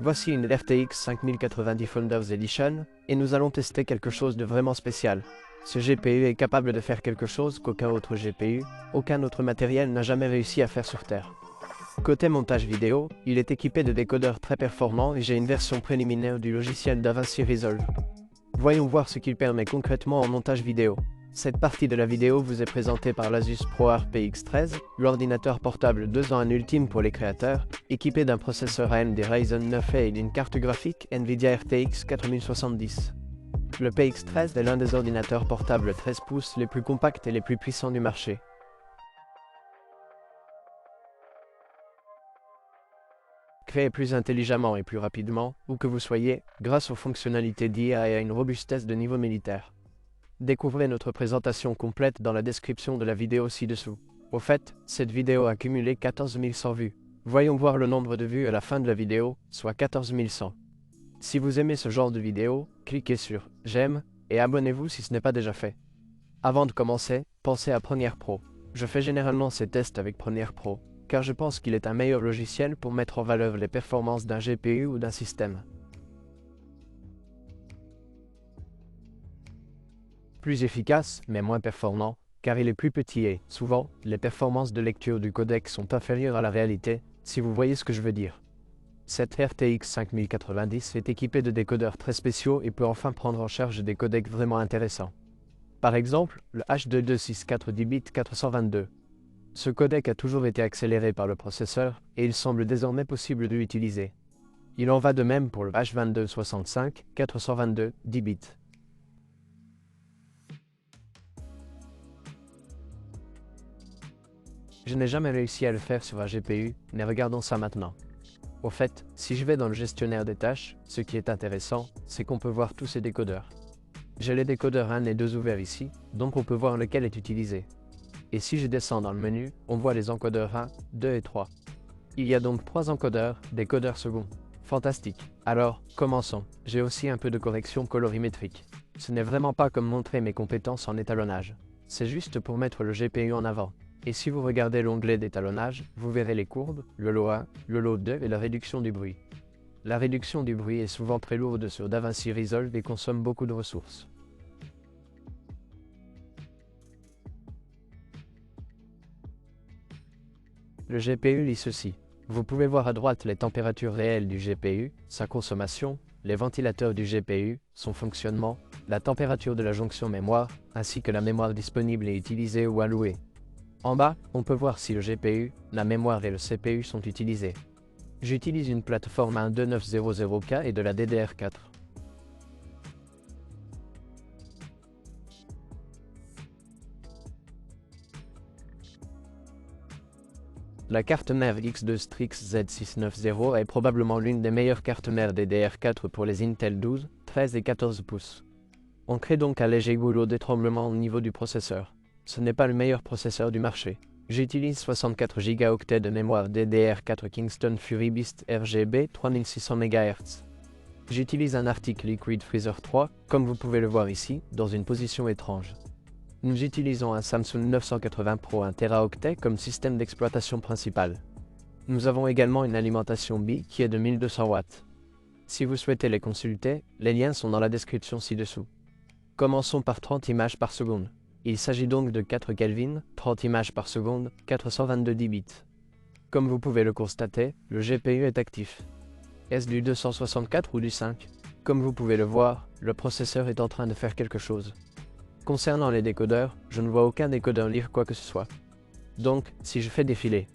Voici une RTX 5090 Founders Edition, et nous allons tester quelque chose de vraiment spécial. Ce GPU est capable de faire quelque chose qu'aucun autre GPU, aucun autre matériel n'a jamais réussi à faire sur Terre. Côté montage vidéo, il est équipé de décodeurs très performants et j'ai une version préliminaire du logiciel DaVinci Resolve. Voyons voir ce qu'il permet concrètement en montage vidéo. Cette partie de la vidéo vous est présentée par l'Asus ProArt PX13, l'ordinateur portable 2 en 1 ultime pour les créateurs, équipé d'un processeur AMD Ryzen 9A et d'une carte graphique Nvidia RTX 4070. Le PX13 est l'un des ordinateurs portables 13 pouces les plus compacts et les plus puissants du marché. Créé plus intelligemment et plus rapidement, où que vous soyez, grâce aux fonctionnalités d'IA et à une robustesse de niveau militaire. Découvrez notre présentation complète dans la description de la vidéo ci-dessous. Au fait, cette vidéo a cumulé 14 100 vues. Voyons voir le nombre de vues à la fin de la vidéo, soit 14 100. Si vous aimez ce genre de vidéo, cliquez sur « J'aime » et abonnez-vous si ce n'est pas déjà fait. Avant de commencer, pensez à Premiere Pro. Je fais généralement ces tests avec Premiere Pro, car je pense qu'il est un meilleur logiciel pour mettre en valeur les performances d'un GPU ou d'un système. Plus efficace, mais moins performant, car il est plus petit et, souvent, les performances de lecture du codec sont inférieures à la réalité, si vous voyez ce que je veux dire. Cette RTX 5090 est équipée de décodeurs très spéciaux et peut enfin prendre en charge des codecs vraiment intéressants. Par exemple, le H2264 10 422. Ce codec a toujours été accéléré par le processeur et il semble désormais possible de l'utiliser. Il en va de même pour le H2265 422 10 bits. Je n'ai jamais réussi à le faire sur un GPU, mais regardons ça maintenant. Au fait, si je vais dans le gestionnaire des tâches, ce qui est intéressant, c'est qu'on peut voir tous ces décodeurs. J'ai les décodeurs 1 et 2 ouverts ici, donc on peut voir lequel est utilisé. Et si je descends dans le menu, on voit les encodeurs 1, 2 et 3. Il y a donc 3 encodeurs, décodeurs seconds. Fantastique. Alors, commençons. J'ai aussi un peu de correction colorimétrique. Ce n'est vraiment pas comme montrer mes compétences en étalonnage. C'est juste pour mettre le GPU en avant. Et si vous regardez l'onglet d'étalonnage, vous verrez les courbes, le lot 1, le lot 2 et la réduction du bruit. La réduction du bruit est souvent très lourde sur DaVinci Resolve et consomme beaucoup de ressources. Le GPU lit ceci. Vous pouvez voir à droite les températures réelles du GPU, sa consommation, les ventilateurs du GPU, son fonctionnement, la température de la jonction mémoire, ainsi que la mémoire disponible et utilisée ou allouée. En bas, on peut voir si le GPU, la mémoire et le CPU sont utilisés. J'utilise une plateforme 12900K et de la DDR4. La carte mère X2 Strix Z690 est probablement l'une des meilleures cartes mères DDR4 pour les Intel 12, 13 et 14 pouces. On crée donc un léger goulot d'étranglement au niveau du processeur. Ce n'est pas le meilleur processeur du marché. J'utilise 64 Go de mémoire DDR4 Kingston Fury Beast RGB 3600 MHz. J'utilise un Arctic Liquid Freezer 3, comme vous pouvez le voir ici, dans une position étrange. Nous utilisons un Samsung 980 Pro 1 Teraoctet comme système d'exploitation principal. Nous avons également une alimentation BI qui est de 1200 watts. Si vous souhaitez les consulter, les liens sont dans la description ci-dessous. Commençons par 30 images par seconde. Il s'agit donc de 4 Kelvin, 30 images par seconde, 422 10 bits. Comme vous pouvez le constater, le GPU est actif. Est-ce du 264 ou du 5? Comme vous pouvez le voir, le processeur est en train de faire quelque chose. Concernant les décodeurs, je ne vois aucun décodeur lire quoi que ce soit. Donc, si je fais défiler,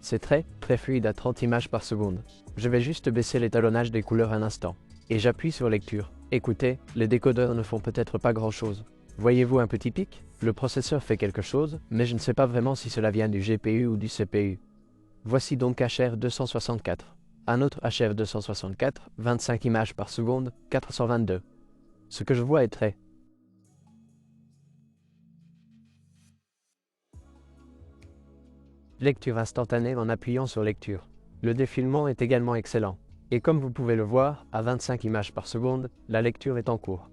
c'est très fluide à 30 images par seconde. Je vais juste baisser l'étalonnage des couleurs un instant. Et j'appuie sur lecture. Écoutez, les décodeurs ne font peut-être pas grand-chose. Voyez-vous un petit pic? Le processeur fait quelque chose, mais je ne sais pas vraiment si cela vient du GPU ou du CPU. Voici donc HR264. Un autre HR264, 25 images par seconde, 422. Ce que je vois est très lecture instantanée en appuyant sur lecture. Le défilement est également excellent. Et comme vous pouvez le voir, à 25 images par seconde, la lecture est en cours.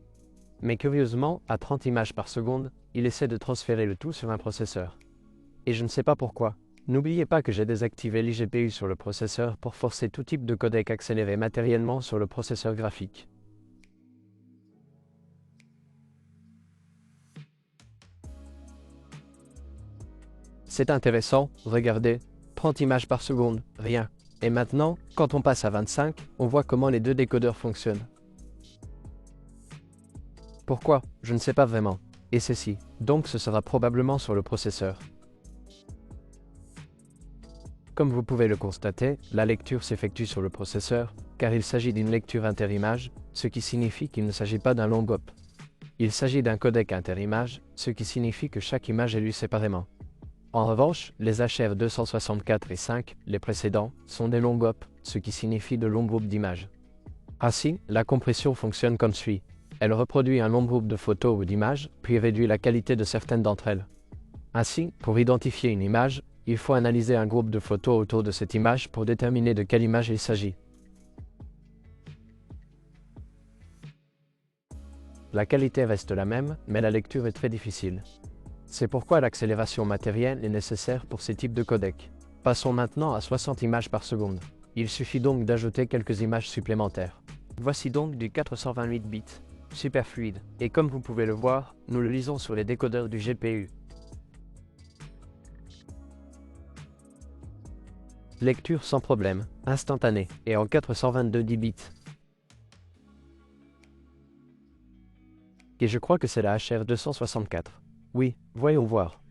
Mais curieusement, à 30 images par seconde, il essaie de transférer le tout sur un processeur. Et je ne sais pas pourquoi. N'oubliez pas que j'ai désactivé l'IGPU sur le processeur pour forcer tout type de codec accéléré matériellement sur le processeur graphique. C'est intéressant, regardez, 30 images par seconde, rien. Et maintenant, quand on passe à 25, on voit comment les deux décodeurs fonctionnent. Pourquoi? Je ne sais pas vraiment. Et ceci, donc ce sera probablement sur le processeur. Comme vous pouvez le constater, la lecture s'effectue sur le processeur, car il s'agit d'une lecture interimage, ce qui signifie qu'il ne s'agit pas d'un long hop. Il s'agit d'un codec interimage, ce qui signifie que chaque image est lue séparément. En revanche, les HR 264 et 5, les précédents, sont des longs hops, ce qui signifie de longs groupes d'images. Ainsi, la compression fonctionne comme suit. Elle reproduit un long groupe de photos ou d'images, puis réduit la qualité de certaines d'entre elles. Ainsi, pour identifier une image, il faut analyser un groupe de photos autour de cette image pour déterminer de quelle image il s'agit. La qualité reste la même, mais la lecture est très difficile. C'est pourquoi l'accélération matérielle est nécessaire pour ces types de codecs. Passons maintenant à 60 images par seconde. Il suffit donc d'ajouter quelques images supplémentaires. Voici donc du 428 bits, super fluide, et comme vous pouvez le voir, nous le lisons sur les décodeurs du GPU. Lecture sans problème, instantanée, et en 422 bits. Et je crois que c'est la HR 264. Oui, voyons voir.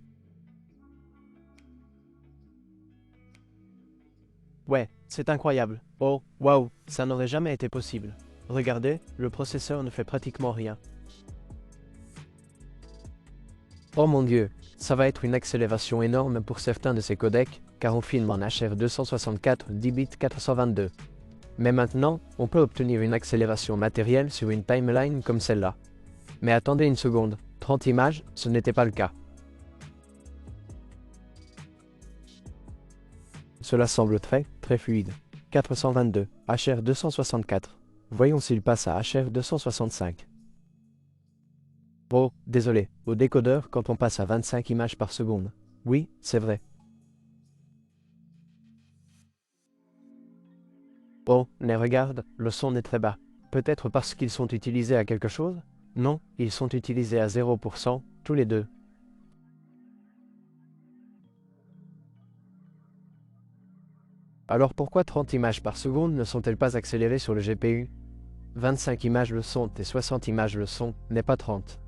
Ouais, c'est incroyable. Oh, waouh, ça n'aurait jamais été possible. Regardez, le processeur ne fait pratiquement rien. Oh mon Dieu, ça va être une accélération énorme pour certains de ces codecs, car on filme en HR 264 10 bits 422. Mais maintenant, on peut obtenir une accélération matérielle sur une timeline comme celle-là. Mais attendez une seconde, 30 images, ce n'était pas le cas. Cela semble très fluide. 422, HR 264. Voyons s'il passe à HR 265. Oh, désolé, au décodeur quand on passe à 25 images par seconde. Oui, c'est vrai. Oh, mais regarde, le son est très bas. Peut-être parce qu'ils sont utilisés à quelque chose? Non, ils sont utilisés à 0%, tous les deux. Alors pourquoi 30 images par seconde ne sont-elles pas accélérées sur le GPU? 25 images le sont et 60 images le sont, mais pas 30.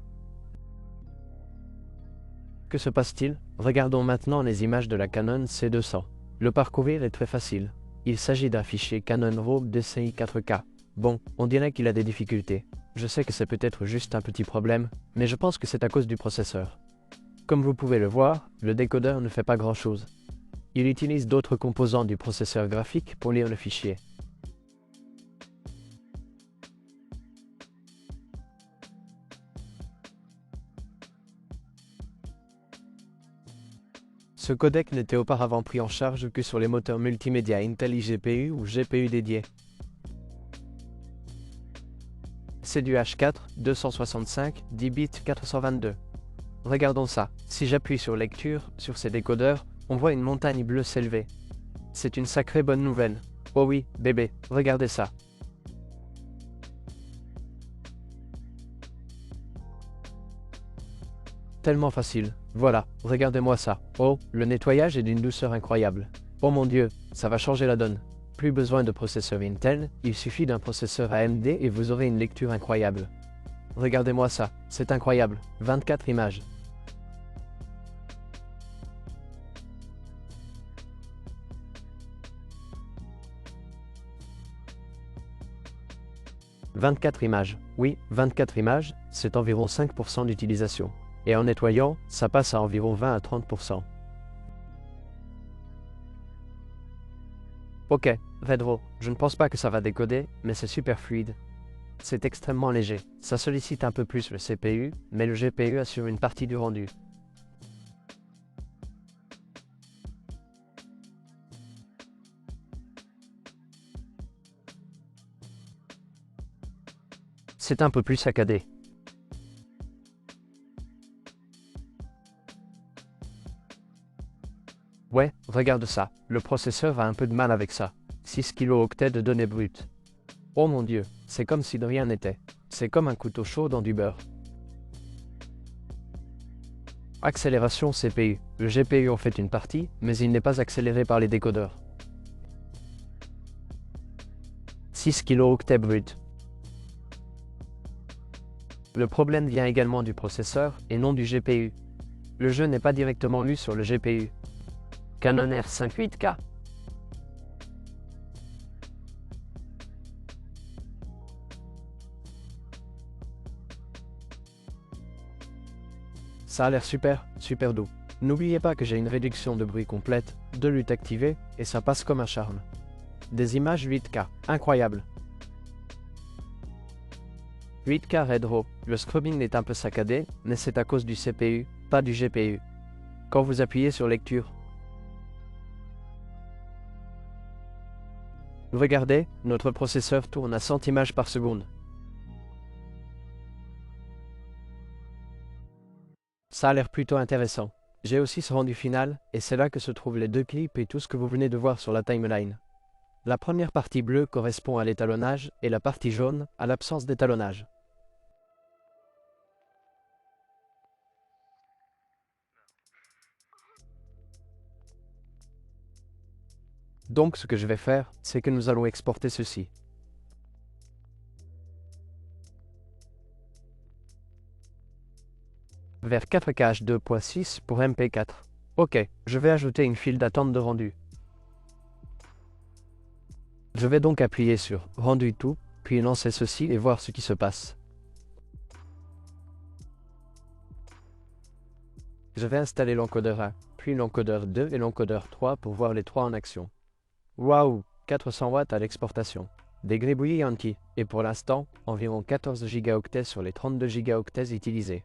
Que se passe-t-il? Regardons maintenant les images de la Canon C200. Le parcourir est très facile. Il s'agit d'un fichier Canon RAW DCI 4K. Bon, on dirait qu'il a des difficultés. Je sais que c'est peut-être juste un petit problème, mais je pense que c'est à cause du processeur. Comme vous pouvez le voir, le décodeur ne fait pas grand-chose. Il utilise d'autres composants du processeur graphique pour lire le fichier. Ce codec n'était auparavant pris en charge que sur les moteurs multimédia Intel iGPU ou GPU dédiés. C'est du H4, 265, 10 bits 422. Regardons ça. Si j'appuie sur lecture, sur ces décodeurs, on voit une montagne bleue s'élever. C'est une sacrée bonne nouvelle. Oh oui, bébé, regardez ça. Tellement facile. Voilà, regardez-moi ça. Oh, le nettoyage est d'une douceur incroyable. Oh mon Dieu, ça va changer la donne. Plus besoin de processeur Intel, il suffit d'un processeur AMD et vous aurez une lecture incroyable. Regardez-moi ça, c'est incroyable. 24 images. « 24 images. Oui, 24 images, c'est environ 5% d'utilisation. Et en nettoyant, ça passe à environ 20 à 30%. Ok, Redro, je ne pense pas que ça va décoder, mais c'est super fluide. C'est extrêmement léger. Ça sollicite un peu plus le CPU, mais le GPU assure une partie du rendu. C'est un peu plus saccadé. Ouais, regarde ça, le processeur a un peu de mal avec ça. 6 kilooctets de données brutes. Oh mon dieu, c'est comme si de rien n'était. C'est comme un couteau chaud dans du beurre. Accélération CPU. Le GPU en fait une partie, mais il n'est pas accéléré par les décodeurs. 6 kilooctets bruts. Le problème vient également du processeur et non du GPU. Le jeu n'est pas directement lu sur le GPU. Canon R5 8K. Ça a l'air super, super doux. N'oubliez pas que j'ai une réduction de bruit complète, de lutte activée, et ça passe comme un charme. Des images 8K, incroyable. 8K Red Raw, le scrubbing est un peu saccadé, mais c'est à cause du CPU, pas du GPU. Quand vous appuyez sur lecture, regardez, notre processeur tourne à 100 images par seconde. Ça a l'air plutôt intéressant. J'ai aussi ce rendu final, et c'est là que se trouvent les deux clips et tout ce que vous venez de voir sur la timeline. La première partie bleue correspond à l'étalonnage, et la partie jaune à l'absence d'étalonnage. Donc ce que je vais faire, c'est que nous allons exporter ceci. Vers 4K 2.6 pour MP4. Ok, je vais ajouter une file d'attente de rendu. Je vais donc appuyer sur Rendu tout, puis lancer ceci et voir ce qui se passe. Je vais installer l'encodeur 1, puis l'encodeur 2 et l'encodeur 3 pour voir les trois en action. Waouh, 400 watts à l'exportation. Des gribouillis Yankee, et pour l'instant, environ 14 gigaoctets sur les 32 gigaoctets utilisés.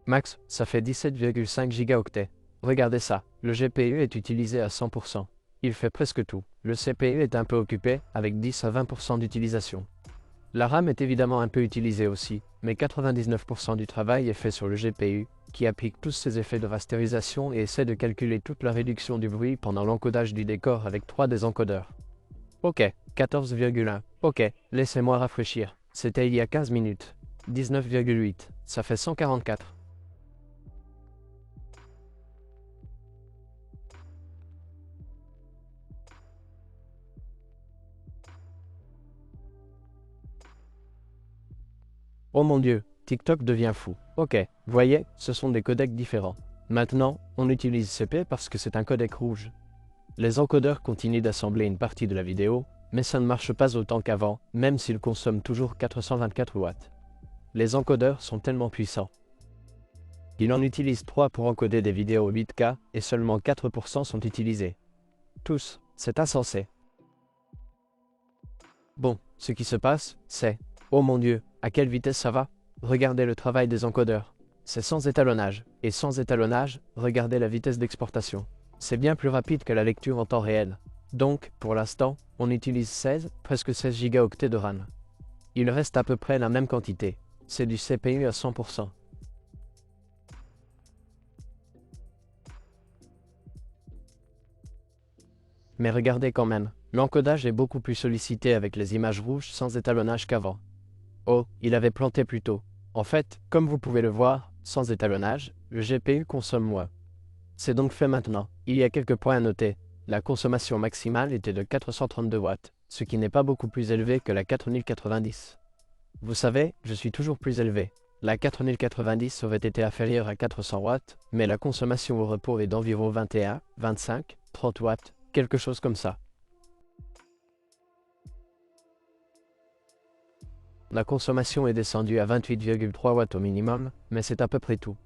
Max, ça fait 17,5 gigaoctets. Regardez ça, le GPU est utilisé à 100%. Il fait presque tout. Le CPU est un peu occupé, avec 10 à 20% d'utilisation. La RAM est évidemment un peu utilisée aussi, mais 99% du travail est fait sur le GPU, qui applique tous ses effets de rasterisation et essaie de calculer toute la réduction du bruit pendant l'encodage du décor avec 3 des encodeurs. Ok, 14,1. Ok, laissez-moi rafraîchir. C'était il y a 15 minutes. 19,8. Ça fait 144. Oh mon dieu, TikTok devient fou. Ok, voyez, ce sont des codecs différents. Maintenant, on utilise CP parce que c'est un codec rouge. Les encodeurs continuent d'assembler une partie de la vidéo, mais ça ne marche pas autant qu'avant, même s'ils consomment toujours 424 watts. Les encodeurs sont tellement puissants. Il en utilise 3 pour encoder des vidéos 8K et seulement 4% sont utilisés. Tous, c'est insensé. Bon, ce qui se passe, c'est... Oh mon dieu, à quelle vitesse ça va? Regardez le travail des encodeurs. C'est sans étalonnage, et sans étalonnage, regardez la vitesse d'exportation. C'est bien plus rapide que la lecture en temps réel. Donc, pour l'instant, on utilise 16, presque 16 gigaoctets de RAM. Il reste à peu près la même quantité. C'est du CPU à 100%. Mais regardez quand même, l'encodage est beaucoup plus sollicité avec les images rouges sans étalonnage qu'avant. Oh, il avait planté plus tôt. En fait, comme vous pouvez le voir, sans étalonnage, le GPU consomme moins. C'est donc fait maintenant. Il y a quelques points à noter. La consommation maximale était de 432 watts, ce qui n'est pas beaucoup plus élevé que la 4090. Vous savez, je suis toujours plus élevé. La 4090 aurait été inférieure à 400 watts, mais la consommation au repos est d'environ 21, 25, 30 watts, quelque chose comme ça. La consommation est descendue à 28,3 watts au minimum, mais c'est à peu près tout.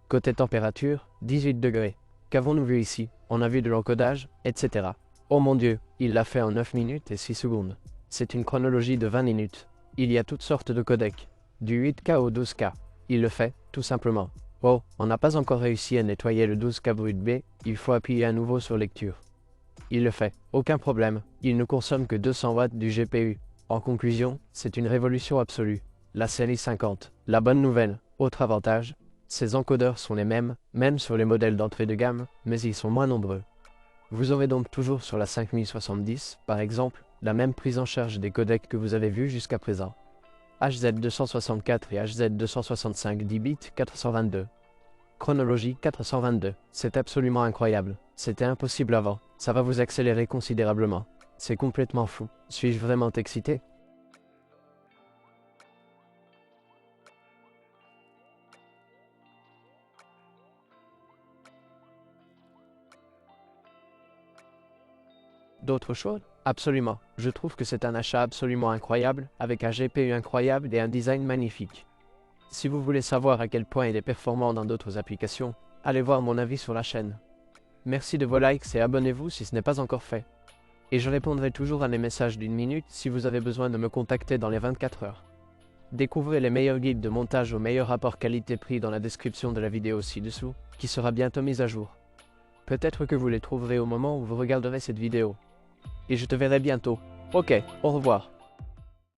Côté température, 18 degrés. Qu'avons-nous vu ici? On a vu de l'encodage, etc. Oh mon dieu, il l'a fait en 9 minutes et 6 secondes. C'est une chronologie de 20 minutes. Il y a toutes sortes de codecs. Du 8K au 12K. Il le fait, tout simplement. Oh, on n'a pas encore réussi à nettoyer le 12K brut B, il faut appuyer à nouveau sur lecture. Il le fait, aucun problème, il ne consomme que 200 watts du GPU. En conclusion, c'est une révolution absolue. La série 50. La bonne nouvelle, autre avantage, Ces encodeurs sont les mêmes, même sur les modèles d'entrée de gamme, mais ils sont moins nombreux. Vous aurez donc toujours sur la 5070, par exemple, la même prise en charge des codecs que vous avez vus jusqu'à présent. HZ264 et HZ265 10 bits 422. Chronologie 422. C'est absolument incroyable. C'était impossible avant. Ça va vous accélérer considérablement. C'est complètement fou. Suis-je vraiment excité? D'autres choses? Absolument. Je trouve que c'est un achat absolument incroyable, avec un GPU incroyable et un design magnifique. Si vous voulez savoir à quel point il est performant dans d'autres applications, allez voir mon avis sur la chaîne. Merci de vos likes et abonnez-vous si ce n'est pas encore fait. Et je répondrai toujours à les messages d'1 minute si vous avez besoin de me contacter dans les 24 heures. Découvrez les meilleurs guides de montage au meilleur rapport qualité-prix dans la description de la vidéo ci-dessous, qui sera bientôt mise à jour. Peut-être que vous les trouverez au moment où vous regarderez cette vidéo. Et je te verrai bientôt. Ok, au revoir.